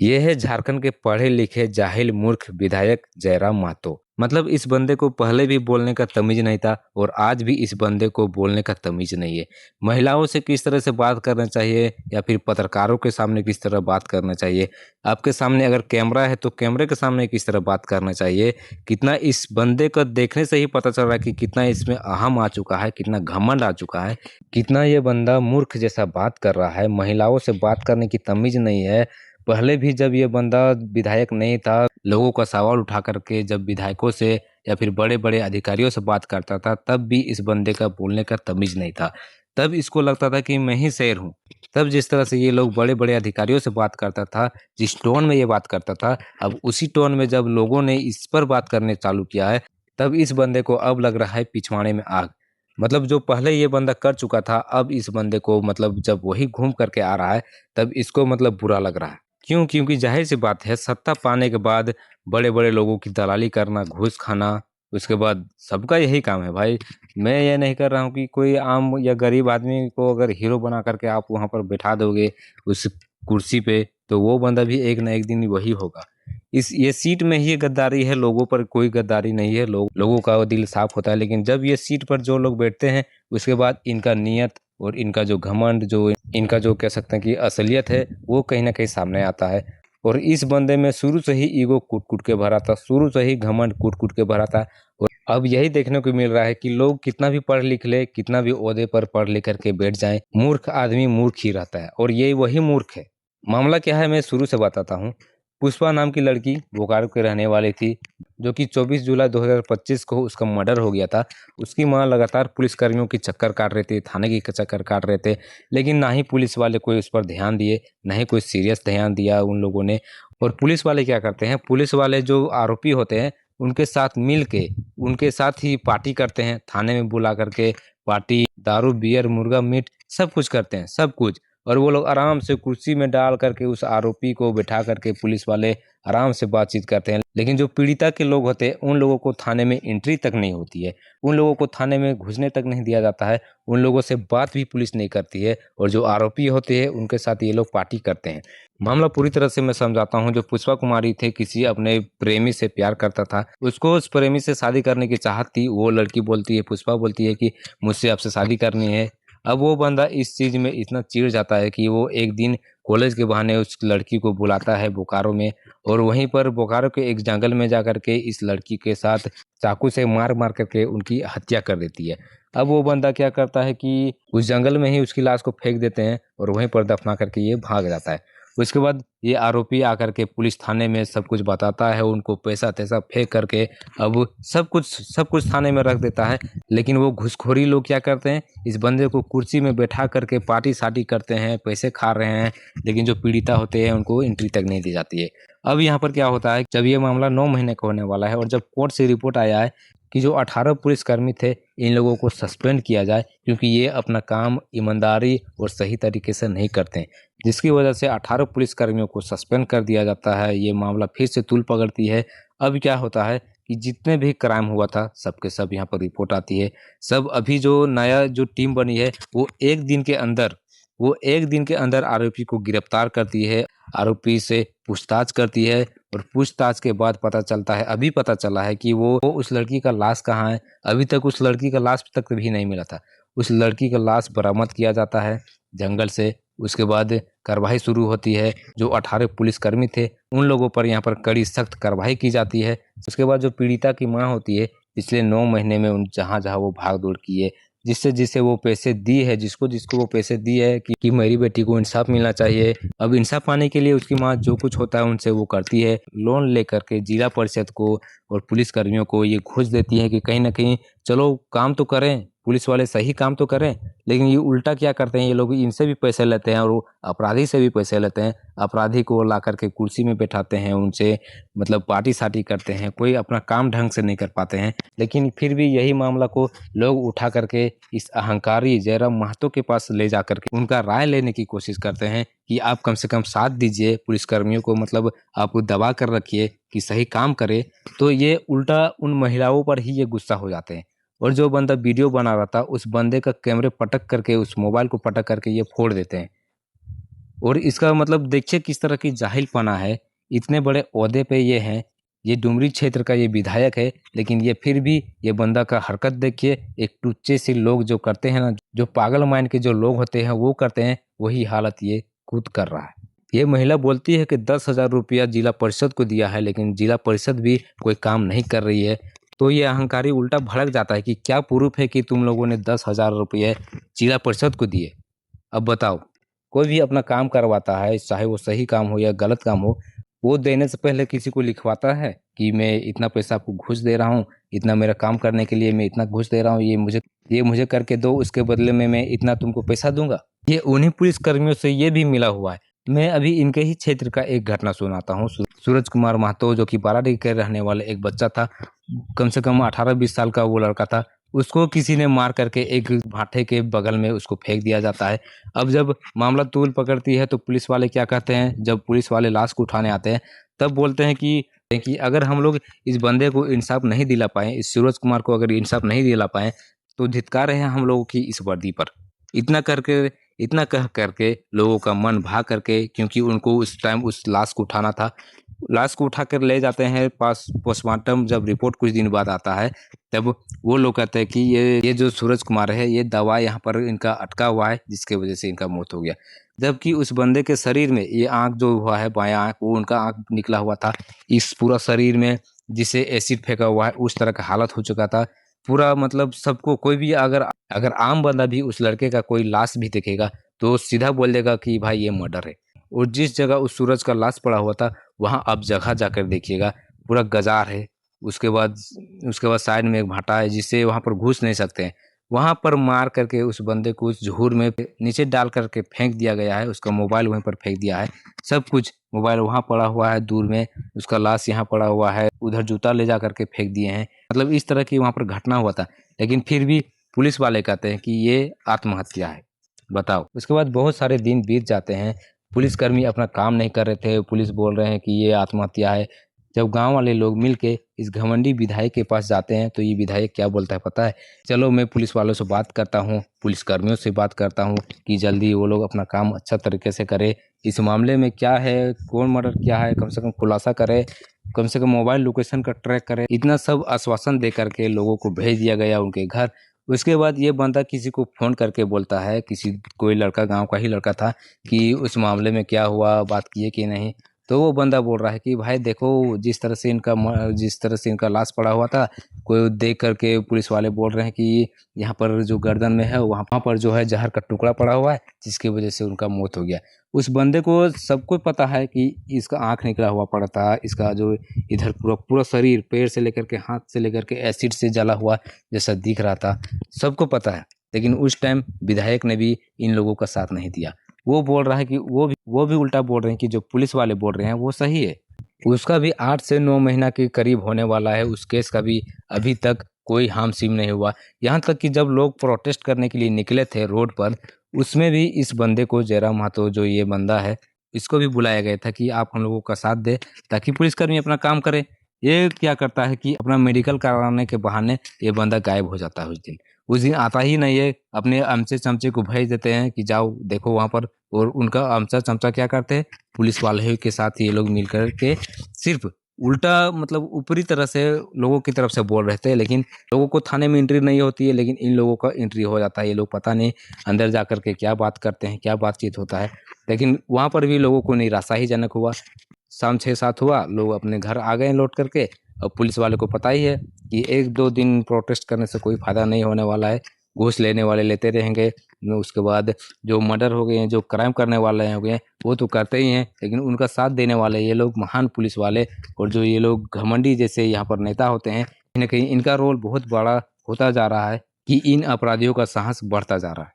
ये है झारखंड के पढ़े लिखे जाहिल मूर्ख विधायक जयराम महतो। मतलब इस बंदे को पहले भी बोलने का तमीज नहीं था और आज भी इस बंदे को बोलने का तमीज नहीं है। महिलाओं से किस तरह से बात करना चाहिए या फिर पत्रकारों के सामने किस तरह बात करना चाहिए, आपके सामने अगर कैमरा है तो कैमरे के सामने किस तरह बात करना चाहिए, कितना इस बंदे को देखने से ही पता चल रहा है कि कितना इसमें अहम आ चुका है, कितना घमंड आ चुका है, कितना ये बंदा मूर्ख जैसा बात कर रहा है। महिलाओं से बात करने की तमीज नहीं है। पहले भी जब ये बंदा विधायक नहीं था, लोगों का सवाल उठा करके जब विधायकों से या फिर बड़े बड़े अधिकारियों से बात करता था, तब भी इस बंदे का बोलने का तमीज नहीं था। तब इसको लगता था कि मैं ही शेर हूँ। तब जिस तरह से ये लोग बड़े बड़े अधिकारियों से बात करता था, जिस टोन में ये बात करता था, अब उसी टोन में जब लोगों ने इस पर बात करने चालू किया है, तब इस बंदे को अब लग रहा है पिछवाड़े में आग। मतलब जो पहले ये बंदा कर चुका था, अब इस बंदे को मतलब जब वही घूम करके आ रहा है, तब इसको मतलब बुरा लग रहा है। क्यों? क्योंकि जाहिर सी बात है, सत्ता पाने के बाद बड़े बड़े लोगों की दलाली करना, घूस खाना, उसके बाद सबका यही काम है भाई। मैं ये नहीं कर रहा हूँ कि कोई आम या गरीब आदमी को अगर हीरो बना करके आप वहां पर बैठा दोगे उस कुर्सी पे, तो वो बंदा भी एक ना एक दिन वही होगा। इस ये सीट में ही गद्दारी है, लोगों पर कोई गद्दारी नहीं है। लोगों का दिल साफ होता है, लेकिन जब ये सीट पर जो लोग बैठते हैं, उसके बाद इनका नियत और इनका जो घमंड, जो इनका जो कह सकते हैं कि असलियत है, वो कहीं ना कहीं सामने आता है। और इस बंदे में शुरू से ही ईगो कूट कूट के भरा था, शुरू से ही घमंड कूट कूट के भरा था। और अब यही देखने को मिल रहा है कि लोग कितना भी पढ़ लिख ले, कितना भी ओहदे पर पढ़ लिख करके बैठ जाए, मूर्ख आदमी मूर्ख ही रहता है और ये वही मूर्ख है। मामला क्या है, मैं शुरू से बताता हूँ। पुष्पा नाम की लड़की बोकारो की रहने वाली थी, जो कि 24 जुलाई 2025 को उसका मर्डर हो गया था। उसकी मां लगातार पुलिस कर्मियों की चक्कर काट रहे थे, थाने की चक्कर काट रहे थे, लेकिन ना ही पुलिस वाले कोई उस पर ध्यान दिए, ना ही कोई सीरियस ध्यान दिया उन लोगों ने। और पुलिस वाले क्या करते हैं, पुलिस वाले जो आरोपी होते हैं उनके साथ मिल के उनके साथ ही पार्टी करते हैं, थाने में बुला करके पार्टी, दारू बियर मुर्गा मीट सब कुछ करते हैं, सब कुछ। और वो लोग आराम से कुर्सी में डाल करके उस आरोपी को बिठा करके पुलिस वाले आराम से बातचीत करते हैं। लेकिन जो पीड़िता के लोग होते हैं, उन लोगों को थाने में एंट्री तक नहीं होती है, उन लोगों को थाने में घुसने तक नहीं दिया जाता है, उन लोगों से बात भी पुलिस नहीं करती है। और जो आरोपी होते हैं उनके साथ ये लोग पार्टी करते हैं। मामला पूरी तरह से मैं समझाता हूँ। जो पुष्पा कुमारी थे, किसी अपने प्रेमी से प्यार करता था, उसको उस प्रेमी से शादी करने की चाहत थी। वो लड़की बोलती है, पुष्पा बोलती है कि मुझसे आपसे शादी करनी है। अब वो बंदा इस चीज में इतना चिढ़ जाता है कि वो एक दिन कॉलेज के बहाने उस लड़की को बुलाता है बोकारो में, और वहीं पर बोकारो के एक जंगल में जा करके इस लड़की के साथ चाकू से मार मार करके उनकी हत्या कर देती है। अब वो बंदा क्या करता है कि उस जंगल में ही उसकी लाश को फेंक देते हैं और वहीं पर दफना करके ये भाग जाता है। उसके बाद ये आरोपी आकर के पुलिस थाने में सब कुछ बताता है, उनको पैसा तैसा फेंक करके अब सब कुछ थाने में रख देता है। लेकिन वो घूसखोरी लोग क्या करते हैं, इस बंदे को कुर्सी में बैठा करके पार्टी साटी करते हैं, पैसे खा रहे हैं, लेकिन जो पीड़िता होते हैं उनको एंट्री तक नहीं दी जाती है। अब यहाँ पर क्या होता है, जब ये मामला 9 महीने का होने वाला है और जब कोर्ट से रिपोर्ट आया है कि जो 18 पुलिसकर्मी थे, इन लोगों को सस्पेंड किया जाए, क्योंकि ये अपना काम ईमानदारी और सही तरीके से नहीं करते हैं, जिसकी वजह से 18 पुलिसकर्मियों को सस्पेंड कर दिया जाता है। ये मामला फिर से तूल पकड़ती है। अब क्या होता है कि जितने भी क्राइम हुआ था सबके सब यहाँ पर रिपोर्ट आती है। सब अभी जो नया जो टीम बनी है, वो एक दिन के अंदर आरोपी को गिरफ्तार करती है, आरोपी से पूछताछ करती है। और पूछताछ के बाद पता चलता है, अभी पता चला है कि वो उस लड़की का लाश कहाँ है। अभी तक उस लड़की का लाश तक भी नहीं मिला था। उस लड़की का लाश बरामद किया जाता है जंगल से। उसके बाद कार्रवाई शुरू होती है। जो 18 पुलिसकर्मी थे उन लोगों पर यहाँ पर कड़ी सख्त कार्रवाई की जाती है। उसके बाद जो पीड़िता की माँ होती है, पिछले 9 महीने में उन जहाँ जहाँ वो भाग दौड़ की है, जिससे जिसे वो पैसे दी है, जिसको जिसको वो पैसे दी है कि मेरी बेटी को इंसाफ मिलना चाहिए। अब इंसाफ पाने के लिए उसकी माँ जो कुछ होता है उनसे वो करती है। लोन लेकर के जिला परिषद को और पुलिस कर्मियों को ये घूस देती है कि कहीं ना कहीं चलो काम तो करें, पुलिस वाले सही काम तो करें। लेकिन ये उल्टा क्या करते हैं, ये लोग इनसे भी पैसे लेते हैं और वो अपराधी से भी पैसे लेते हैं। अपराधी को ला करके कुर्सी में बैठाते हैं, उनसे मतलब पार्टी साटी करते हैं, कोई अपना काम ढंग से नहीं कर पाते हैं। लेकिन फिर भी यही मामला को लोग उठा करके इस अहंकारी जयराम महतो के पास ले जा करके उनका राय लेने की कोशिश करते हैं कि आप कम से कम साथ दीजिए पुलिसकर्मियों को, मतलब आप दबा कर रखिए कि सही काम करे। तो ये उल्टा उन महिलाओं पर ही ये गुस्सा हो जाते हैं। और जो बंदा वीडियो बना रहा था, उस बंदे का कैमरे पटक करके, उस मोबाइल को पटक करके ये फोड़ देते हैं। और इसका मतलब देखिए किस तरह की जाहिलपना है। इतने बड़े ओहदे पे ये हैं, ये डुमरी क्षेत्र का ये विधायक है, लेकिन ये फिर भी ये बंदा का हरकत देखिए। एक टुच्चे से लोग जो करते हैं ना, जो पागल माइंड के जो लोग होते हैं वो करते हैं, वही हालत ये खुद कर रहा है। ये महिला बोलती है कि 10,000 रुपया जिला परिषद को दिया है, लेकिन जिला परिषद भी कोई काम नहीं कर रही है। तो ये अहंकारी उल्टा भड़क जाता है कि क्या प्रूफ है कि तुम लोगों ने 10,000 रुपये जिला परिषद को दिए। अब बताओ, कोई भी अपना काम करवाता है, चाहे वो सही काम हो या गलत काम हो, वो देने से पहले किसी को लिखवाता है कि मैं इतना पैसा आपको घूस दे रहा हूँ, इतना मेरा काम करने के लिए मैं इतना घूस दे रहा हूँ, ये मुझे करके दो, उसके बदले में मैं इतना तुमको पैसा दूंगा। ये उन्हीं पुलिस कर्मियों से ये भी मिला हुआ है। मैं अभी इनके ही क्षेत्र का एक घटना सुनाता हूँ। सूरज कुमार महतो, जो कि बाराडीह के रहने वाले एक बच्चा था, कम से कम 18-20 साल का वो लड़का था। उसको किसी ने मार करके एक भाटे के बगल में उसको फेंक दिया जाता है। अब जब मामला तूल पकड़ती है तो पुलिस वाले क्या कहते हैं, जब पुलिस वाले लाश को उठाने आते हैं तब बोलते हैं कि अगर हम लोग इस बंदे को इंसाफ नहीं दिला पाए, इस सूरज कुमार को अगर इंसाफ नहीं दिला पाए, तो धिक्कार है हम लोगों की इस वर्दी पर। इतना करके इतना कह करके लोगों का मन भाग करके, क्योंकि उनको उस टाइम उस लाश को उठाना था, लाश को उठा कर ले जाते हैं पास पोस्टमार्टम। जब रिपोर्ट कुछ दिन बाद आता है तब वो लोग कहते हैं कि ये जो सूरज कुमार है, ये दवा यहाँ पर इनका अटका हुआ है, जिसके वजह से इनका मौत हो गया। जबकि उस बंदे के शरीर में ये आँख जो हुआ है, बायां आँख, वो उनका आँख निकला हुआ था। इस पूरा शरीर में जिसे एसिड फेंका हुआ है, उस तरह का हालत हो चुका था पूरा। मतलब सबको, कोई भी अगर अगर आम बंदा भी उस लड़के का कोई लाश भी देखेगा तो सीधा बोल देगा कि भाई ये मर्डर है। और जिस जगह उस सूरज का लाश पड़ा हुआ था, वहाँ आप जगह जाकर देखिएगा, पूरा गजार है। उसके बाद साइड में एक भाटा है, जिससे वहाँ पर घुस नहीं सकते हैं। वहाँ पर मार करके उस बंदे को उस झूर में नीचे डाल करके फेंक दिया गया है। उसका मोबाइल वहीं पर फेंक दिया है, सब कुछ। मोबाइल वहाँ पड़ा हुआ है दूर में, उसका लाश यहाँ पड़ा हुआ है, उधर जूता ले जा करके फेंक दिए हैं। मतलब इस तरह की वहाँ पर घटना हुआ था, लेकिन फिर भी पुलिस वाले कहते हैं कि ये आत्महत्या है। बताओ। उसके बाद बहुत सारे दिन बीत जाते हैं, पुलिसकर्मी अपना काम नहीं कर रहे थे, पुलिस बोल रहे हैं कि ये आत्महत्या है। जब गांव वाले लोग मिलके इस घमंडी विधायक के पास जाते हैं तो ये विधायक क्या बोलता है पता है? चलो मैं पुलिस वालों से बात करता हूँ, पुलिसकर्मियों से बात करता हूँ कि जल्दी वो लोग अपना काम अच्छा तरीके से करे। इस मामले में क्या है, कौन मर्डर किया है, कम से कम खुलासा करे, कम से कम मोबाइल लोकेशन का ट्रैक करे। इतना सब आश्वासन दे करके लोगों को भेज दिया गया उनके घर। उसके बाद ये बंदा किसी को फ़ोन करके बोलता है, कोई लड़का, गांव का ही लड़का था, कि उस मामले में क्या हुआ, बात किए कि नहीं। तो वो बंदा बोल रहा है कि भाई देखो, जिस तरह से इनका लाश पड़ा हुआ था, कोई देख करके पुलिस वाले बोल रहे हैं कि यहाँ पर जो गर्दन में है, वहाँ पर जो है जहर का टुकड़ा पड़ा हुआ है, जिसकी वजह से उनका मौत हो गया। उस बंदे को सबको पता है कि इसका आँख निकला हुआ पड़ा था, इसका जो इधर पूरा पूरा शरीर, पैर से लेकर के हाथ से लेकर के एसिड से जला हुआ जैसा दिख रहा था, सबको पता है। लेकिन उस टाइम विधायक ने भी इन लोगों का साथ नहीं दिया। वो बोल रहा है कि वो भी उल्टा बोल रहे हैं कि जो पुलिस वाले बोल रहे हैं वो सही है। उसका भी 8 से 9 महीना के करीब होने वाला है, उस केस का भी अभी तक कोई हार्म सिम नहीं हुआ। यहाँ तक कि जब लोग प्रोटेस्ट करने के लिए निकले थे रोड पर, उसमें भी इस बंदे को, जयराम महतो जो ये बंदा है, इसको भी बुलाया गया था कि आप हम लोगों का साथ दे ताकि पुलिसकर्मी अपना काम करे। ये क्या करता है कि अपना मेडिकल कराने के बहाने ये बंदा गायब हो जाता है। उस दिन आता ही नहीं है, अपने अमचे चमचे को भेज देते हैं कि जाओ देखो वहाँ पर। और उनका अमचा चमचा क्या करते हैं, पुलिस वाले के साथ ये लोग मिलकर के सिर्फ उल्टा, मतलब ऊपरी तरह से लोगों की तरफ से बोल रहे थे, लेकिन लोगों को थाने में एंट्री नहीं होती है, लेकिन इन लोगों का एंट्री हो जाता है। ये लोग पता नहीं अंदर जा कर के क्या बात करते हैं, क्या बातचीत होता है। लेकिन वहाँ पर भी लोगों को निराशाहीजनक हुआ। शाम 6-7 हुआ, लोग अपने घर आ गए लौट करके। और पुलिस वाले को पता ही है कि 1-2 दिन प्रोटेस्ट करने से कोई फायदा नहीं होने वाला है, घूस लेने वाले लेते रहेंगे। उसके बाद जो मर्डर हो गए हैं, जो क्राइम करने वाले हो गए हैं, वो तो करते ही हैं, लेकिन उनका साथ देने वाले ये लोग महान पुलिस वाले और जो ये लोग घमंडी जैसे यहाँ पर नेता होते हैं, कहीं ना कहीं इनका रोल बहुत बड़ा होता जा रहा है कि इन अपराधियों का साहस बढ़ता जा रहा है।